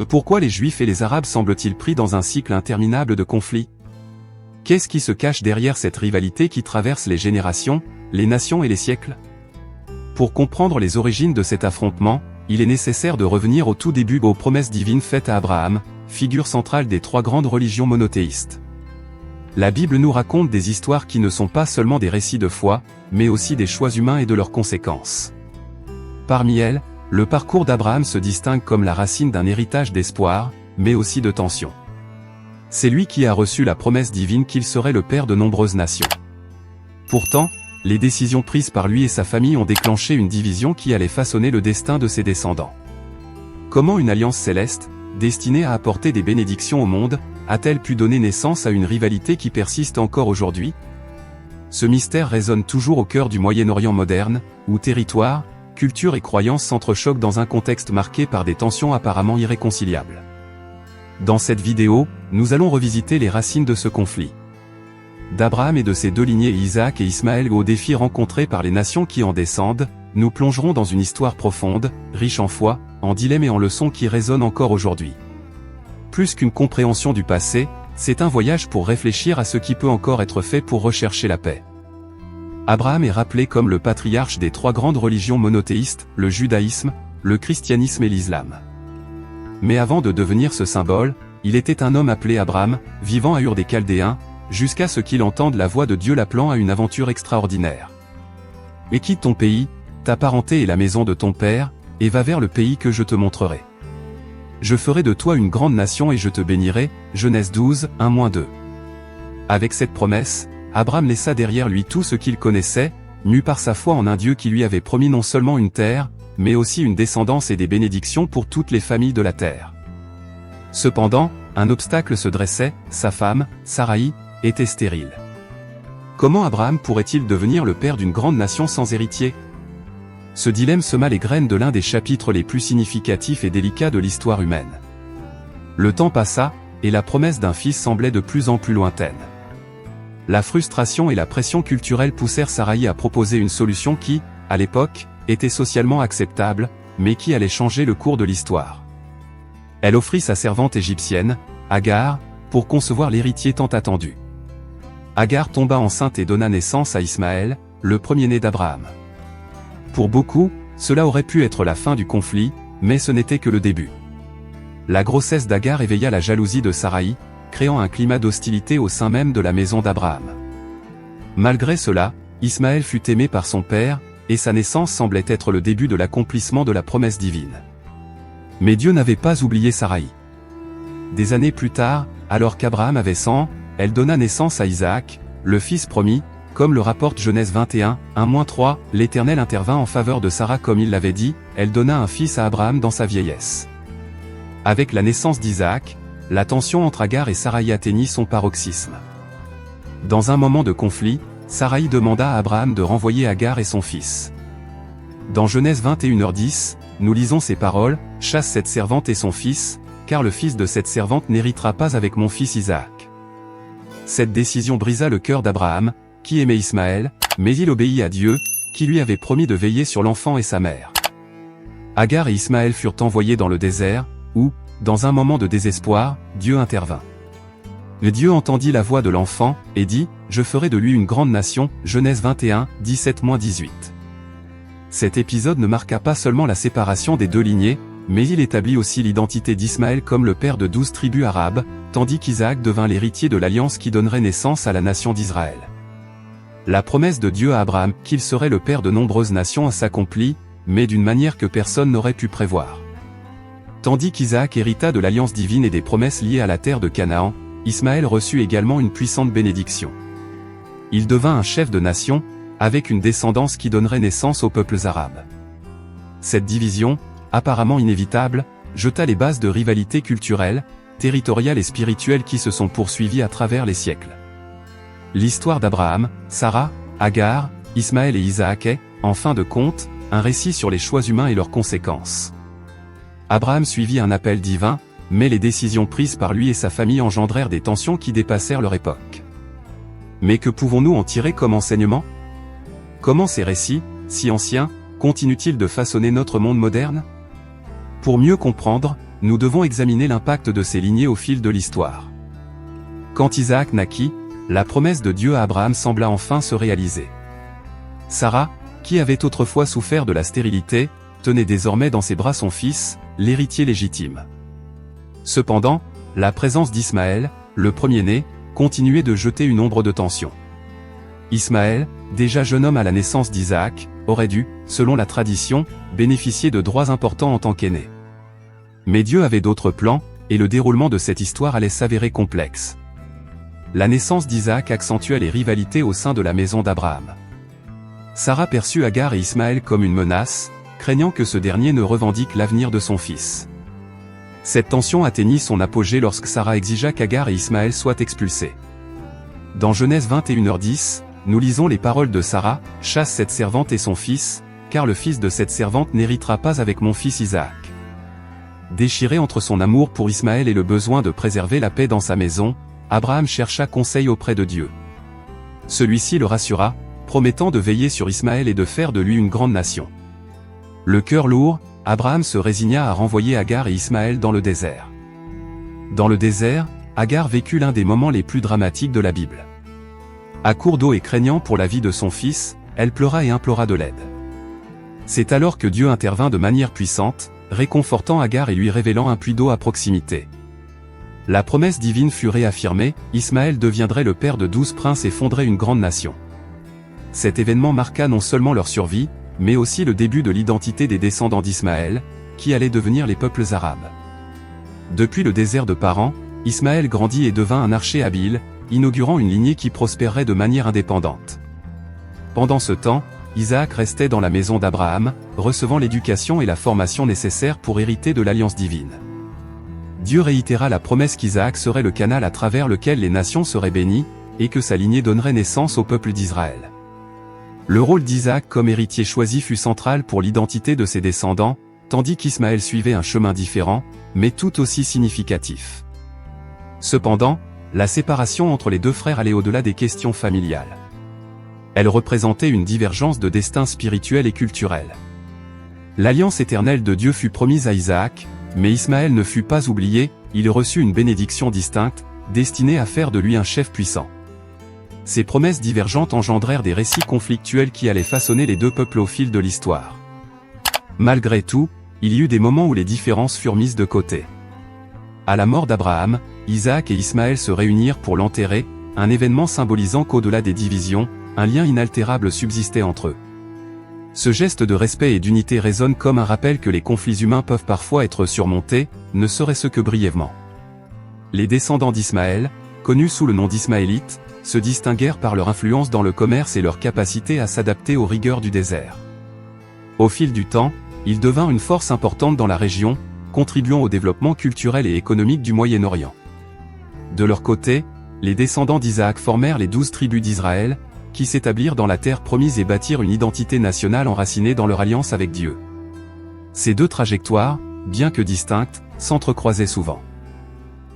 Pourquoi les Juifs et les Arabes semblent-ils pris dans un cycle interminable de conflits? Qu'est-ce qui se cache derrière cette rivalité qui traverse les générations, les nations et les siècles? Pour comprendre les origines de cet affrontement, il est nécessaire de revenir au tout début aux promesses divines faites à Abraham, figure centrale des trois grandes religions monothéistes. La Bible nous raconte des histoires qui ne sont pas seulement des récits de foi, mais aussi des choix humains et de leurs conséquences. Parmi elles, le parcours d'Abraham se distingue comme la racine d'un héritage d'espoir, mais aussi de tension. C'est lui qui a reçu la promesse divine qu'il serait le père de nombreuses nations. Pourtant, les décisions prises par lui et sa famille ont déclenché une division qui allait façonner le destin de ses descendants. Comment une alliance céleste, destinée à apporter des bénédictions au monde, a-t-elle pu donner naissance à une rivalité qui persiste encore aujourd'hui? Ce mystère résonne toujours au cœur du Moyen-Orient moderne, où territoire, culture et croyances s'entrechoquent dans un contexte marqué par des tensions apparemment irréconciliables. Dans cette vidéo, nous allons revisiter les racines de ce conflit. D'Abraham et de ses deux lignées Isaac et Ismaël aux défis rencontrés par les nations qui en descendent, nous plongerons dans une histoire profonde, riche en foi, en dilemmes et en leçons qui résonnent encore aujourd'hui. Plus qu'une compréhension du passé, c'est un voyage pour réfléchir à ce qui peut encore être fait pour rechercher la paix. Abraham est rappelé comme le patriarche des trois grandes religions monothéistes, le judaïsme, le christianisme et l'islam. Mais avant de devenir ce symbole, il était un homme appelé Abraham, vivant à Ur des Chaldéens, jusqu'à ce qu'il entende la voix de Dieu l'appelant à une aventure extraordinaire. « Et quitte ton pays, ta parenté et la maison de ton père, et va vers le pays que je te montrerai. Je ferai de toi une grande nation et je te bénirai. » Genèse 12, 1-2. Avec cette promesse, Abraham laissa derrière lui tout ce qu'il connaissait, mu par sa foi en un Dieu qui lui avait promis non seulement une terre, mais aussi une descendance et des bénédictions pour toutes les familles de la terre. Cependant, un obstacle se dressait, sa femme, Saraï, était stérile. Comment Abraham pourrait-il devenir le père d'une grande nation sans héritier? Ce dilemme sema les graines de l'un des chapitres les plus significatifs et délicats de l'histoire humaine. Le temps passa, et la promesse d'un fils semblait de plus en plus lointaine. La frustration et la pression culturelle poussèrent Saraï à proposer une solution qui, à l'époque, était socialement acceptable, mais qui allait changer le cours de l'histoire. Elle offrit sa servante égyptienne, Agar, pour concevoir l'héritier tant attendu. Agar tomba enceinte et donna naissance à Ismaël, le premier-né d'Abraham. Pour beaucoup, cela aurait pu être la fin du conflit, mais ce n'était que le début. La grossesse d'Agar éveilla la jalousie de Saraï, créant un climat d'hostilité au sein même de la maison d'Abraham. Malgré cela, Ismaël fut aimé par son père, et sa naissance semblait être le début de l'accomplissement de la promesse divine. Mais Dieu n'avait pas oublié Saraï. Des années plus tard, alors qu'Abraham avait 100 ans, elle donna naissance à Isaac, le fils promis. Comme le rapporte Genèse 21, 1-3, l'Éternel intervint en faveur de Sarah comme il l'avait dit, elle donna un fils à Abraham dans sa vieillesse. Avec la naissance d'Isaac, la tension entre Agar et Saraï atteignit son paroxysme. Dans un moment de conflit, Saraï demanda à Abraham de renvoyer Agar et son fils. Dans Genèse 21h10, nous lisons ces paroles, « Chasse cette servante et son fils, car le fils de cette servante n'héritera pas avec mon fils Isaac. » Cette décision brisa le cœur d'Abraham, qui aimait Ismaël, mais il obéit à Dieu, qui lui avait promis de veiller sur l'enfant et sa mère. Agar et Ismaël furent envoyés dans le désert, où, dans un moment de désespoir, Dieu intervint. Le Dieu entendit la voix de l'enfant, et dit, « Je ferai de lui une grande nation » Genèse 21, 17-18. Cet épisode ne marqua pas seulement la séparation des deux lignées, mais il établit aussi l'identité d'Ismaël comme le père de 12 tribus arabes, tandis qu'Isaac devint l'héritier de l'alliance qui donnerait naissance à la nation d'Israël. La promesse de Dieu à Abraham, qu'il serait le père de nombreuses nations, s'accomplit, mais d'une manière que personne n'aurait pu prévoir. Tandis qu'Isaac hérita de l'alliance divine et des promesses liées à la terre de Canaan, Ismaël reçut également une puissante bénédiction. Il devint un chef de nation, avec une descendance qui donnerait naissance aux peuples arabes. Cette division, apparemment inévitable, jeta les bases de rivalités culturelles, territoriales et spirituelles qui se sont poursuivies à travers les siècles. L'histoire d'Abraham, Sarah, Agar, Ismaël et Isaac est, en fin de compte, un récit sur les choix humains et leurs conséquences. Abraham suivit un appel divin, mais les décisions prises par lui et sa famille engendrèrent des tensions qui dépassèrent leur époque. Mais que pouvons-nous en tirer comme enseignement? Comment ces récits, si anciens, continuent-ils de façonner notre monde moderne? Pour mieux comprendre, nous devons examiner l'impact de ces lignées au fil de l'histoire. Quand Isaac naquit, la promesse de Dieu à Abraham sembla enfin se réaliser. Sarah, qui avait autrefois souffert de la stérilité, tenait désormais dans ses bras son fils, l'héritier légitime. Cependant, la présence d'Ismaël, le premier-né, continuait de jeter une ombre de tension. Ismaël, déjà jeune homme à la naissance d'Isaac, aurait dû, selon la tradition, bénéficier de droits importants en tant qu'aîné. Mais Dieu avait d'autres plans, et le déroulement de cette histoire allait s'avérer complexe. La naissance d'Isaac accentua les rivalités au sein de la maison d'Abraham. Sarah perçut Agar et Ismaël comme une menace, craignant que ce dernier ne revendique l'avenir de son fils. Cette tension atteignit son apogée lorsque Sarah exigea qu'Agar et Ismaël soient expulsés. Dans Genèse 21h10, nous lisons les paroles de Sarah, « Chasse cette servante et son fils, car le fils de cette servante n'héritera pas avec mon fils Isaac. » Déchiré entre son amour pour Ismaël et le besoin de préserver la paix dans sa maison, Abraham chercha conseil auprès de Dieu. Celui-ci le rassura, promettant de veiller sur Ismaël et de faire de lui une grande nation. Le cœur lourd, Abraham se résigna à renvoyer Agar et Ismaël dans le désert. Dans le désert, Agar vécut l'un des moments les plus dramatiques de la Bible. À court d'eau et craignant pour la vie de son fils, elle pleura et implora de l'aide. C'est alors que Dieu intervint de manière puissante, réconfortant Agar et lui révélant un puits d'eau à proximité. La promesse divine fut réaffirmée, Ismaël deviendrait le père de 12 princes et fonderait une grande nation. Cet événement marqua non seulement leur survie, mais aussi le début de l'identité des descendants d'Ismaël, qui allaient devenir les peuples arabes. Depuis le désert de Paran, Ismaël grandit et devint un archer habile, inaugurant une lignée qui prospérerait de manière indépendante. Pendant ce temps, Isaac restait dans la maison d'Abraham, recevant l'éducation et la formation nécessaires pour hériter de l'alliance divine. Dieu réitéra la promesse qu'Isaac serait le canal à travers lequel les nations seraient bénies, et que sa lignée donnerait naissance au peuple d'Israël. Le rôle d'Isaac comme héritier choisi fut central pour l'identité de ses descendants, tandis qu'Ismaël suivait un chemin différent, mais tout aussi significatif. Cependant, la séparation entre les deux frères allait au-delà des questions familiales. Elle représentait une divergence de destin spirituel et culturel. L'alliance éternelle de Dieu fut promise à Isaac, mais Ismaël ne fut pas oublié, il reçut une bénédiction distincte, destinée à faire de lui un chef puissant. Ces promesses divergentes engendrèrent des récits conflictuels qui allaient façonner les deux peuples au fil de l'histoire. Malgré tout, il y eut des moments où les différences furent mises de côté. À la mort d'Abraham, Isaac et Ismaël se réunirent pour l'enterrer, un événement symbolisant qu'au-delà des divisions, un lien inaltérable subsistait entre eux. Ce geste de respect et d'unité résonne comme un rappel que les conflits humains peuvent parfois être surmontés, ne serait-ce que brièvement. Les descendants d'Ismaël, connus sous le nom d'Ismaélites, se distinguèrent par leur influence dans le commerce et leur capacité à s'adapter aux rigueurs du désert. Au fil du temps, ils devinrent une force importante dans la région, contribuant au développement culturel et économique du Moyen-Orient. De leur côté, les descendants d'Isaac formèrent les 12 tribus d'Israël, qui s'établirent dans la terre promise et bâtirent une identité nationale enracinée dans leur alliance avec Dieu. Ces deux trajectoires, bien que distinctes, s'entrecroisaient souvent.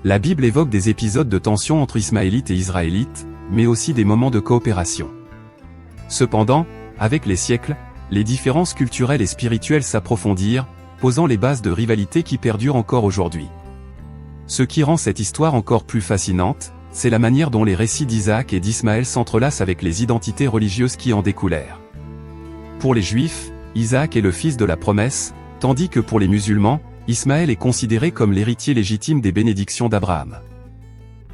La Bible évoque des épisodes de tension entre Ismaélites et Israélites, mais aussi des moments de coopération. Cependant, avec les siècles, les différences culturelles et spirituelles s'approfondirent, posant les bases de rivalité qui perdurent encore aujourd'hui. Ce qui rend cette histoire encore plus fascinante, c'est la manière dont les récits d'Isaac et d'Ismaël s'entrelacent avec les identités religieuses qui en découlèrent. Pour les Juifs, Isaac est le fils de la promesse, tandis que pour les musulmans, Ismaël est considéré comme l'héritier légitime des bénédictions d'Abraham.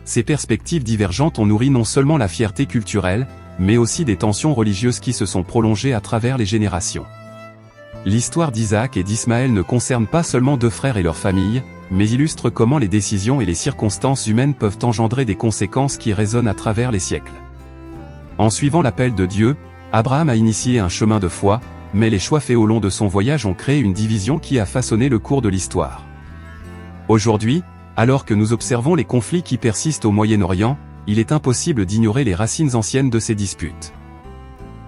Ces perspectives divergentes ont nourri non seulement la fierté culturelle, mais aussi des tensions religieuses qui se sont prolongées à travers les générations. L'histoire d'Isaac et d'Ismaël ne concerne pas seulement deux frères et leurs familles, mais illustre comment les décisions et les circonstances humaines peuvent engendrer des conséquences qui résonnent à travers les siècles. En suivant l'appel de Dieu, Abraham a initié un chemin de foi, mais les choix faits au long de son voyage ont créé une division qui a façonné le cours de l'histoire. Aujourd'hui, alors que nous observons les conflits qui persistent au Moyen-Orient, il est impossible d'ignorer les racines anciennes de ces disputes.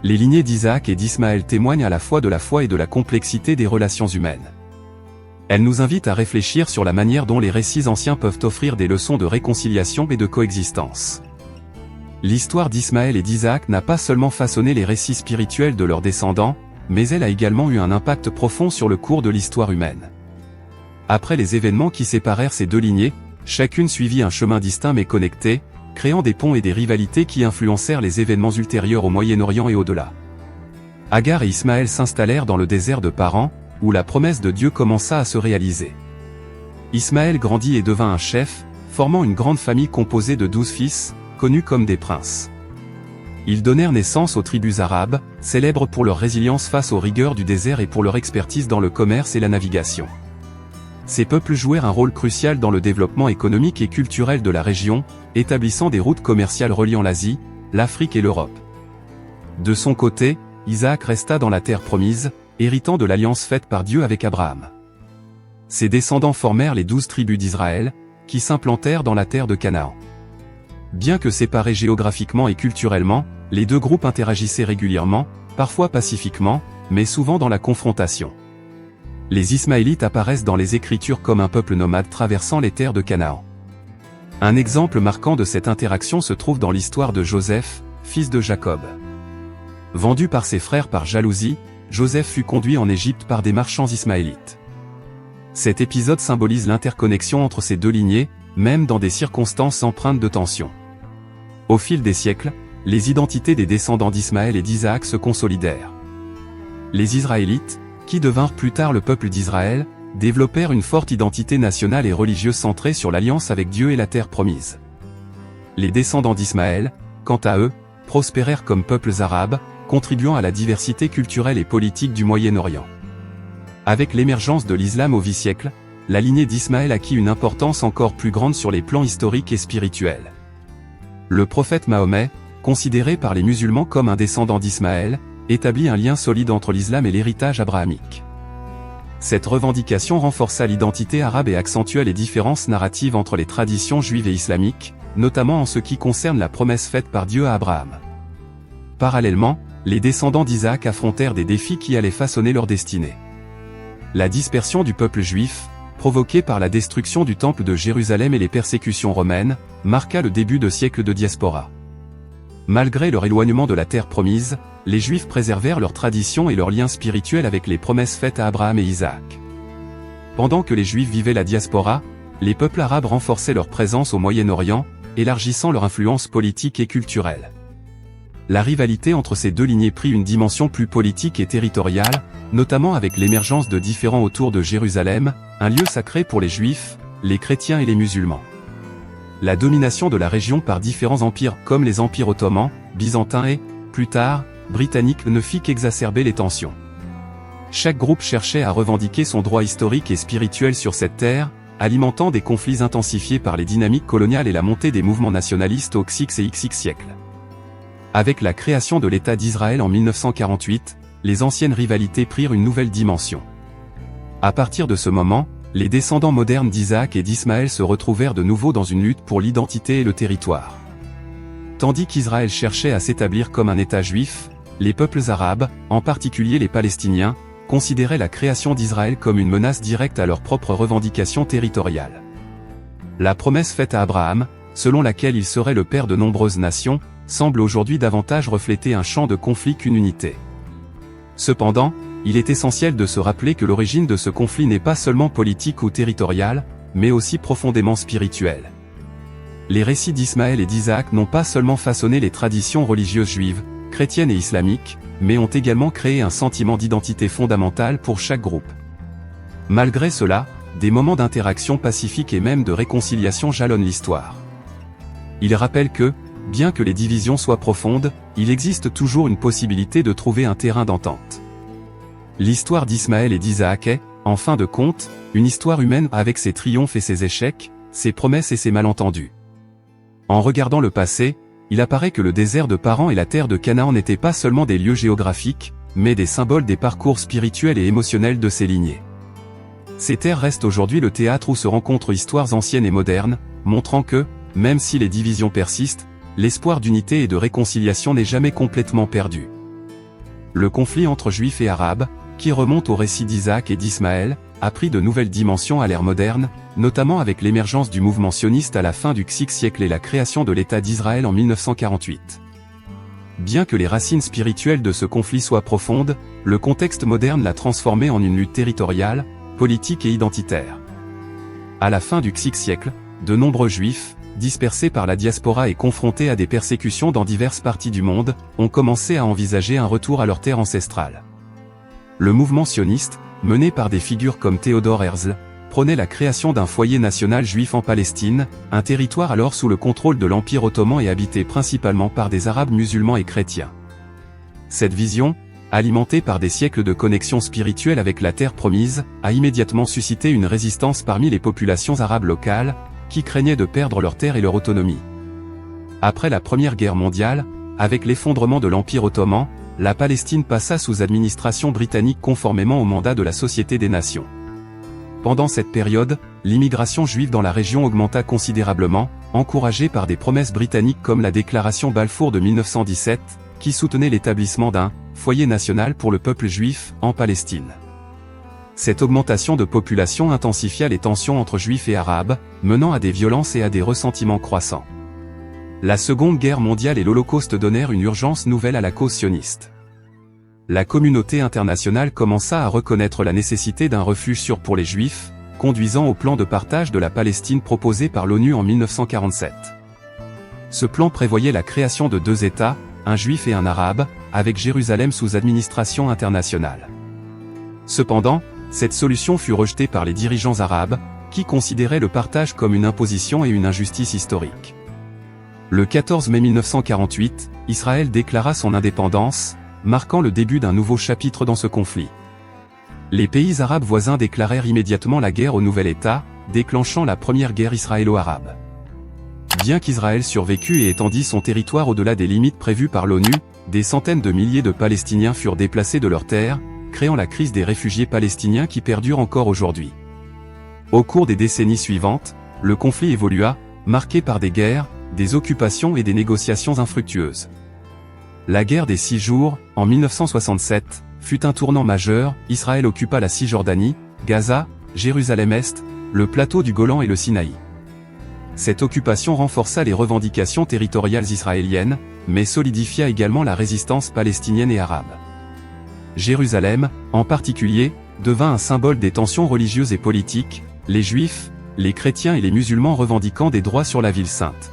Les lignées d'Isaac et d'Ismaël témoignent à la fois de la foi et de la complexité des relations humaines. Elles nous invitent à réfléchir sur la manière dont les récits anciens peuvent offrir des leçons de réconciliation et de coexistence. L'histoire d'Ismaël et d'Isaac n'a pas seulement façonné les récits spirituels de leurs descendants, mais elle a également eu un impact profond sur le cours de l'histoire humaine. Après les événements qui séparèrent ces deux lignées, chacune suivit un chemin distinct mais connecté, créant des ponts et des rivalités qui influencèrent les événements ultérieurs au Moyen-Orient et au-delà. Agar et Ismaël s'installèrent dans le désert de Paran, où la promesse de Dieu commença à se réaliser. Ismaël grandit et devint un chef, formant une grande famille composée de 12 fils, connus comme des princes. Ils donnèrent naissance aux tribus arabes, célèbres pour leur résilience face aux rigueurs du désert et pour leur expertise dans le commerce et la navigation. Ces peuples jouèrent un rôle crucial dans le développement économique et culturel de la région, établissant des routes commerciales reliant l'Asie, l'Afrique et l'Europe. De son côté, Isaac resta dans la terre promise, héritant de l'alliance faite par Dieu avec Abraham. Ses descendants formèrent les 12 tribus d'Israël, qui s'implantèrent dans la terre de Canaan. Bien que séparés géographiquement et culturellement, les deux groupes interagissaient régulièrement, parfois pacifiquement, mais souvent dans la confrontation. Les Ismaélites apparaissent dans les Écritures comme un peuple nomade traversant les terres de Canaan. Un exemple marquant de cette interaction se trouve dans l'histoire de Joseph, fils de Jacob. Vendu par ses frères par jalousie, Joseph fut conduit en Égypte par des marchands ismaélites. Cet épisode symbolise l'interconnexion entre ces deux lignées, même dans des circonstances empreintes de tension. Au fil des siècles, les identités des descendants d'Ismaël et d'Isaac se consolidèrent. Les Israélites, qui devinrent plus tard le peuple d'Israël, développèrent une forte identité nationale et religieuse centrée sur l'alliance avec Dieu et la terre promise. Les descendants d'Ismaël, quant à eux, prospérèrent comme peuples arabes, contribuant à la diversité culturelle et politique du Moyen-Orient. Avec l'émergence de l'islam au X-siècle, la lignée d'Ismaël acquit une importance encore plus grande sur les plans historiques et spirituels. Le prophète Mahomet, considéré par les musulmans comme un descendant d'Ismaël, établit un lien solide entre l'islam et l'héritage abrahamique. Cette revendication renforça l'identité arabe et accentua les différences narratives entre les traditions juives et islamiques, notamment en ce qui concerne la promesse faite par Dieu à Abraham. Parallèlement, les descendants d'Isaac affrontèrent des défis qui allaient façonner leur destinée. La dispersion du peuple juif, provoquée par la destruction du temple de Jérusalem et les persécutions romaines, marqua le début de siècles de diaspora. Malgré leur éloignement de la terre promise, les Juifs préservèrent leurs traditions et leurs liens spirituels avec les promesses faites à Abraham et Isaac. Pendant que les Juifs vivaient la diaspora, les peuples arabes renforçaient leur présence au Moyen-Orient, élargissant leur influence politique et culturelle. La rivalité entre ces deux lignées prit une dimension plus politique et territoriale, notamment avec l'émergence de différends autour de Jérusalem, un lieu sacré pour les Juifs, les chrétiens et les musulmans. La domination de la région par différents empires comme les empires ottomans, byzantins et, plus tard, britanniques ne fit qu'exacerber les tensions. Chaque groupe cherchait à revendiquer son droit historique et spirituel sur cette terre, alimentant des conflits intensifiés par les dynamiques coloniales et la montée des mouvements nationalistes au XX et XX siècles. Avec la création de l'État d'Israël en 1948, les anciennes rivalités prirent une nouvelle dimension. À partir de ce moment, les descendants modernes d'Isaac et d'Ismaël se retrouvèrent de nouveau dans une lutte pour l'identité et le territoire. Tandis qu'Israël cherchait à s'établir comme un État juif, les peuples arabes, en particulier les Palestiniens, considéraient la création d'Israël comme une menace directe à leurs propres revendications territoriales. La promesse faite à Abraham, selon laquelle il serait le père de nombreuses nations, semble aujourd'hui davantage refléter un champ de conflit qu'une unité. Cependant, il est essentiel de se rappeler que l'origine de ce conflit n'est pas seulement politique ou territoriale, mais aussi profondément spirituelle. Les récits d'Ismaël et d'Isaac n'ont pas seulement façonné les traditions religieuses juives, chrétiennes et islamiques, mais ont également créé un sentiment d'identité fondamentale pour chaque groupe. Malgré cela, des moments d'interaction pacifique et même de réconciliation jalonnent l'histoire. Il rappelle que, bien que les divisions soient profondes, il existe toujours une possibilité de trouver un terrain d'entente. L'histoire d'Ismaël et d'Isaac est, en fin de compte, une histoire humaine avec ses triomphes et ses échecs, ses promesses et ses malentendus. En regardant le passé, il apparaît que le désert de Paran et la terre de Canaan n'étaient pas seulement des lieux géographiques, mais des symboles des parcours spirituels et émotionnels de ces lignées. Ces terres restent aujourd'hui le théâtre où se rencontrent histoires anciennes et modernes, montrant que, même si les divisions persistent, l'espoir d'unité et de réconciliation n'est jamais complètement perdu. Le conflit entre Juifs et Arabes, qui remonte au récit d'Isaac et d'Ismaël, a pris de nouvelles dimensions à l'ère moderne, notamment avec l'émergence du mouvement sioniste à la fin du XVIe siècle et la création de l'État d'Israël en 1948. Bien que les racines spirituelles de ce conflit soient profondes, le contexte moderne l'a transformé en une lutte territoriale, politique et identitaire. À la fin du VIe siècle, de nombreux Juifs, dispersés par la diaspora et confrontés à des persécutions dans diverses parties du monde, ont commencé à envisager un retour à leur terre ancestrale. Le mouvement sioniste, mené par des figures comme Theodor Herzl, prônait la création d'un foyer national juif en Palestine, un territoire alors sous le contrôle de l'Empire ottoman et habité principalement par des Arabes musulmans et chrétiens. Cette vision, alimentée par des siècles de connexion spirituelle avec la terre promise, a immédiatement suscité une résistance parmi les populations arabes locales, qui craignaient de perdre leur terre et leur autonomie. Après la Première Guerre mondiale, avec l'effondrement de l'Empire ottoman, la Palestine passa sous administration britannique conformément au mandat de la Société des Nations. Pendant cette période, l'immigration juive dans la région augmenta considérablement, encouragée par des promesses britanniques comme la déclaration Balfour de 1917, qui soutenait l'établissement d'un « foyer national pour le peuple juif » en Palestine. Cette augmentation de population intensifia les tensions entre juifs et arabes, menant à des violences et à des ressentiments croissants. La Seconde Guerre mondiale et l'Holocauste donnèrent une urgence nouvelle à la cause sioniste. La communauté internationale commença à reconnaître la nécessité d'un refuge sûr pour les Juifs, conduisant au plan de partage de la Palestine proposé par l'ONU en 1947. Ce plan prévoyait la création de 2 États, un Juif et un Arabe, avec Jérusalem sous administration internationale. Cependant, cette solution fut rejetée par les dirigeants arabes, qui considéraient le partage comme une imposition et une injustice historique. Le 14 mai 1948, Israël déclara son indépendance, marquant le début d'un nouveau chapitre dans ce conflit. Les pays arabes voisins déclarèrent immédiatement la guerre au nouvel État, déclenchant la première guerre israélo-arabe. Bien qu'Israël survécut et étendit son territoire au-delà des limites prévues par l'ONU, des centaines de milliers de Palestiniens furent déplacés de leurs terres, créant la crise des réfugiés palestiniens qui perdure encore aujourd'hui. Au cours des décennies suivantes, le conflit évolua, marqué par des guerres, des occupations et des négociations infructueuses. La guerre des 6 jours, en 1967, fut un tournant majeur. Israël occupa la Cisjordanie, Gaza, Jérusalem-Est, le plateau du Golan et le Sinaï. Cette occupation renforça les revendications territoriales israéliennes, mais solidifia également la résistance palestinienne et arabe. Jérusalem, en particulier, devint un symbole des tensions religieuses et politiques, les Juifs, les chrétiens et les musulmans revendiquant des droits sur la ville sainte.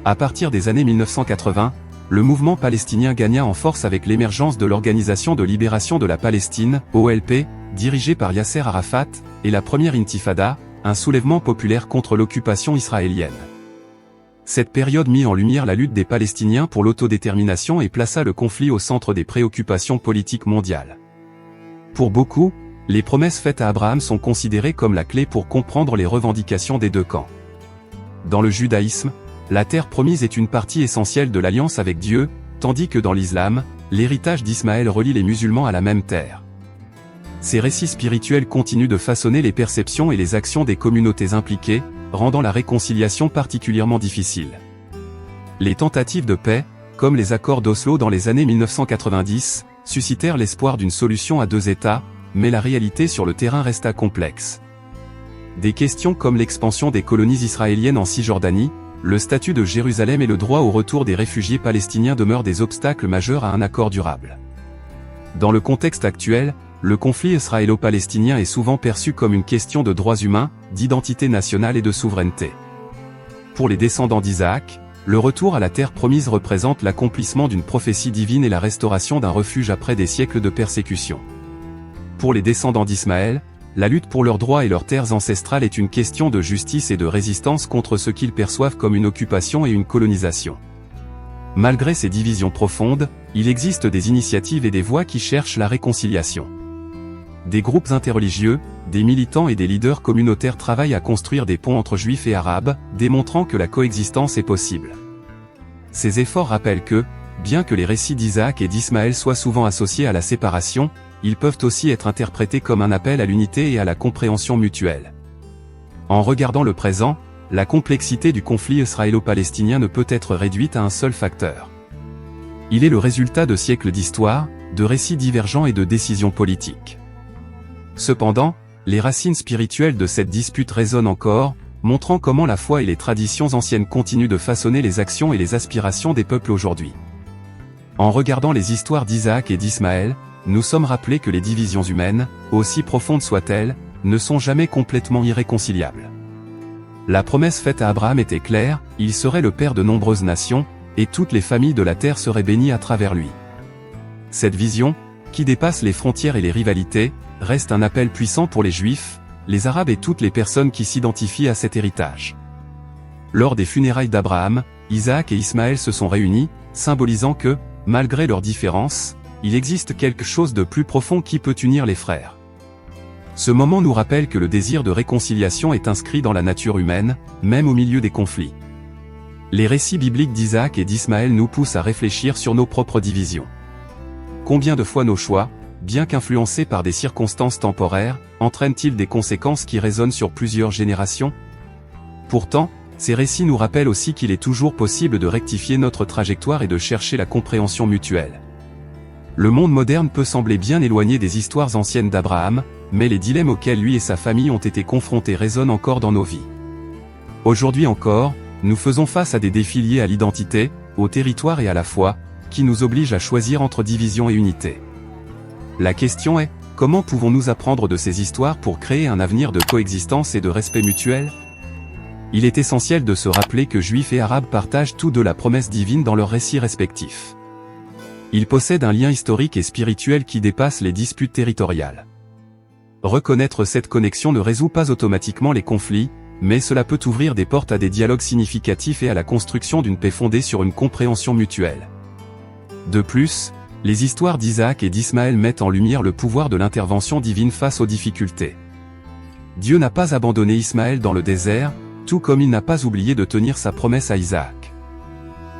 À partir des années 1980, le mouvement palestinien gagna en force avec l'émergence de l'Organisation de libération de la Palestine, OLP, dirigée par Yasser Arafat, et la première Intifada, un soulèvement populaire contre l'occupation israélienne. Cette période mit en lumière la lutte des Palestiniens pour l'autodétermination et plaça le conflit au centre des préoccupations politiques mondiales. Pour beaucoup, les promesses faites à Abraham sont considérées comme la clé pour comprendre les revendications des 2 camps. Dans le judaïsme, la terre promise est une partie essentielle de l'alliance avec Dieu, tandis que dans l'islam, l'héritage d'Ismaël relie les musulmans à la même terre. Ces récits spirituels continuent de façonner les perceptions et les actions des communautés impliquées, rendant la réconciliation particulièrement difficile. Les tentatives de paix, comme les accords d'Oslo dans les années 1990, suscitèrent l'espoir d'une solution à 2 États, mais la réalité sur le terrain resta complexe. Des questions comme l'expansion des colonies israéliennes en Cisjordanie, le statut de Jérusalem et le droit au retour des réfugiés palestiniens demeurent des obstacles majeurs à un accord durable. Dans le contexte actuel, le conflit israélo-palestinien est souvent perçu comme une question de droits humains, d'identité nationale et de souveraineté. Pour les descendants d'Isaac, le retour à la terre promise représente l'accomplissement d'une prophétie divine et la restauration d'un refuge après des siècles de persécution. Pour les descendants d'Ismaël, la lutte pour leurs droits et leurs terres ancestrales est une question de justice et de résistance contre ce qu'ils perçoivent comme une occupation et une colonisation. Malgré ces divisions profondes, il existe des initiatives et des voies qui cherchent la réconciliation. Des groupes interreligieux, des militants et des leaders communautaires travaillent à construire des ponts entre juifs et arabes, démontrant que la coexistence est possible. Ces efforts rappellent que, bien que les récits d'Isaac et d'Ismaël soient souvent associés à la séparation, ils peuvent aussi être interprétés comme un appel à l'unité et à la compréhension mutuelle. En regardant le présent, la complexité du conflit israélo-palestinien ne peut être réduite à un seul facteur. Il est le résultat de siècles d'histoire, de récits divergents et de décisions politiques. Cependant, les racines spirituelles de cette dispute résonnent encore, montrant comment la foi et les traditions anciennes continuent de façonner les actions et les aspirations des peuples aujourd'hui. En regardant les histoires d'Isaac et d'Ismaël, nous sommes rappelés que les divisions humaines, aussi profondes soient-elles, ne sont jamais complètement irréconciliables. La promesse faite à Abraham était claire, il serait le père de nombreuses nations, et toutes les familles de la terre seraient bénies à travers lui. Cette vision, qui dépasse les frontières et les rivalités, reste un appel puissant pour les Juifs, les Arabes et toutes les personnes qui s'identifient à cet héritage. Lors des funérailles d'Abraham, Isaac et Ismaël se sont réunis, symbolisant que, malgré leurs différences, il existe quelque chose de plus profond qui peut unir les frères. Ce moment nous rappelle que le désir de réconciliation est inscrit dans la nature humaine, même au milieu des conflits. Les récits bibliques d'Isaac et d'Ismaël nous poussent à réfléchir sur nos propres divisions. Combien de fois nos choix, bien qu'influencés par des circonstances temporaires, entraînent-ils des conséquences qui résonnent sur plusieurs générations? Pourtant, ces récits nous rappellent aussi qu'il est toujours possible de rectifier notre trajectoire et de chercher la compréhension mutuelle. Le monde moderne peut sembler bien éloigné des histoires anciennes d'Abraham, mais les dilemmes auxquels lui et sa famille ont été confrontés résonnent encore dans nos vies. Aujourd'hui encore, nous faisons face à des défis liés à l'identité, au territoire et à la foi, qui nous obligent à choisir entre division et unité. La question est, comment pouvons-nous apprendre de ces histoires pour créer un avenir de coexistence et de respect mutuel? Il est essentiel de se rappeler que Juifs et Arabes partagent tous deux la promesse divine dans leurs récits respectifs. Ils possèdent un lien historique et spirituel qui dépasse les disputes territoriales. Reconnaître cette connexion ne résout pas automatiquement les conflits, mais cela peut ouvrir des portes à des dialogues significatifs et à la construction d'une paix fondée sur une compréhension mutuelle. De plus, les histoires d'Isaac et d'Ismaël mettent en lumière le pouvoir de l'intervention divine face aux difficultés. Dieu n'a pas abandonné Ismaël dans le désert, tout comme il n'a pas oublié de tenir sa promesse à Isaac.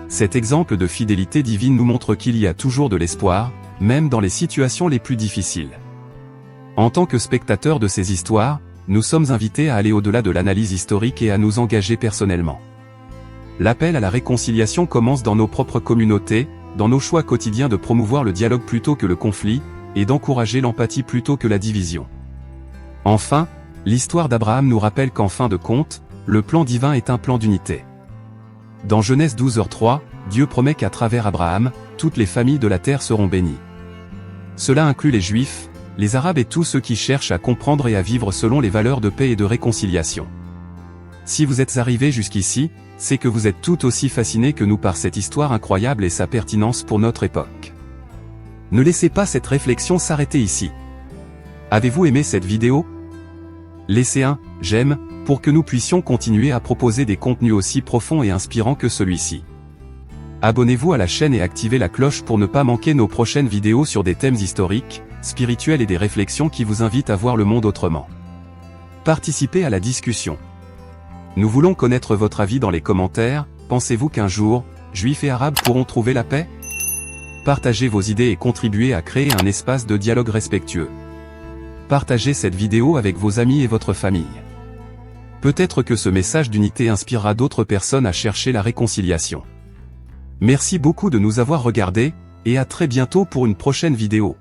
Cet exemple de fidélité divine nous montre qu'il y a toujours de l'espoir, même dans les situations les plus difficiles. En tant que spectateurs de ces histoires, nous sommes invités à aller au-delà de l'analyse historique et à nous engager personnellement. L'appel à la réconciliation commence dans nos propres communautés, dans nos choix quotidiens de promouvoir le dialogue plutôt que le conflit, et d'encourager l'empathie plutôt que la division. Enfin, l'histoire d'Abraham nous rappelle qu'en fin de compte, le plan divin est un plan d'unité. Dans Genèse 12:3, Dieu promet qu'à travers Abraham, toutes les familles de la terre seront bénies. Cela inclut les Juifs, les Arabes et tous ceux qui cherchent à comprendre et à vivre selon les valeurs de paix et de réconciliation. Si vous êtes arrivés jusqu'ici, c'est que vous êtes tout aussi fascinés que nous par cette histoire incroyable et sa pertinence pour notre époque. Ne laissez pas cette réflexion s'arrêter ici. Avez-vous aimé cette vidéo? Laissez un « j'aime » pour que nous puissions continuer à proposer des contenus aussi profonds et inspirants que celui-ci. Abonnez-vous à la chaîne et activez la cloche pour ne pas manquer nos prochaines vidéos sur des thèmes historiques, spirituels et des réflexions qui vous invitent à voir le monde autrement. Participez à la discussion. Nous voulons connaître votre avis dans les commentaires. Pensez-vous qu'un jour, Juifs et Arabes pourront trouver la paix? Partagez vos idées et contribuez à créer un espace de dialogue respectueux. Partagez cette vidéo avec vos amis et votre famille. Peut-être que ce message d'unité inspirera d'autres personnes à chercher la réconciliation. Merci beaucoup de nous avoir regardés, et à très bientôt pour une prochaine vidéo.